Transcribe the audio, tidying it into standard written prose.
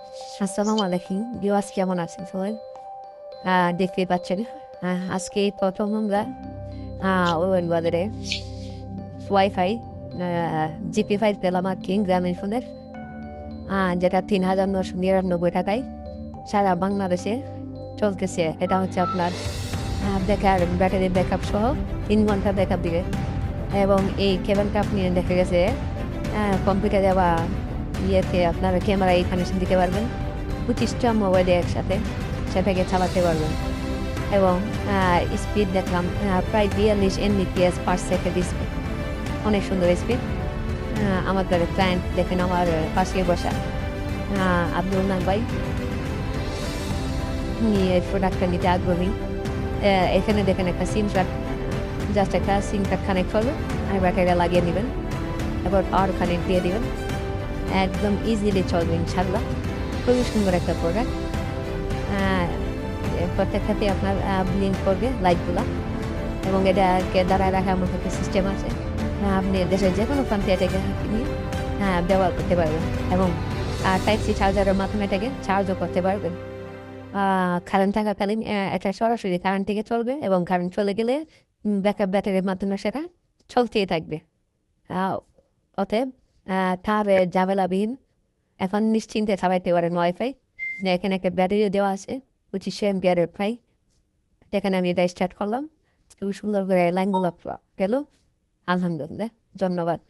আসসালামু আলাইকুম ভিউয়ার্স, কেমন আছেন সবাই? দেখতেই পাচ্ছেন, আজকে প্রথম আমরা ওয়েন বাজারে ওয়াইফাই জিপি 5 পেলাম আর কি গ্রামীণ ফোনের, যেটা ৩,৯৯৯ টাকায় সারা বাংলাদেশে চলতেছে। এটা হচ্ছে আপনার ব্যাটারি ব্যাকআপ সহ 3 ঘন্টা ব্যাকআপ দিবে। এবং এই কেবলটা আপনি দেখা গেছে কম্পিউটারে বা ইয়েতে আপনার ক্যামেরায় কানেকশন দিতে পারবেন 25টা মোবাইলে একসাথে, সেটাকে চালাতে পারবেন। এবং স্পিড দেখলাম প্রায় 42 Mbps/s স্পিড, অনেক সুন্দর স্পিড। আমাদের ক্লায়েন্ট দেখেন আমার পাশে বসা আব্দুল নাম ভাই, উনি এই প্রোডাক্টটা নিতে আগ্রহী। এখানে দেখেন একটা সিম কার্ড, জাস্ট একটা সিম কার্ড কানেক্ট করবেন আর ব্যাটারিটা লাগিয়ে নেবেন, এবার পাওয়ার কানেক্ট দিয়ে দেবেন, একদম ইজিলি চলবে ইনশাল্লাহ। খুবই সুন্দর একটা প্রোডাক্ট। প্রত্যেকটাতে আপনার ব্লিঙ্ক করবে লাইটগুলো, এবং এটাকে দাঁড়ায় রাখার মতো একটা সিস্টেম আছে। আপনি দেশের যে কোনো প্রান্তে এটাকে নিয়ে ব্যবহার করতে পারবেন, এবং টাইপ-সি চার্জারের মাধ্যমে এটাকে চার্জও করতে পারবেন। কারেন্ট থাকাকালীন এটা সরাসরি কারেন্ট থেকে চলবে, এবং কারেন্ট চলে গেলে ব্যাকআপ ব্যাটারির মাধ্যমে সেটা চলতেই থাকবে। আহ, অতএব তার ঝামেলাবিহীন এখন নিশ্চিন্তে চালাইতে পারেন ওয়াইফাই। এখানে একটা ব্যাটারিও দেওয়া আছে 25 এমপিয়ারের প্রায়। এখানে আমি এটা স্টার্ট করলাম, খুব সুন্দর করে লাইনগুলো গেল। আলহামদুলিল্লাহ, ধন্যবাদ।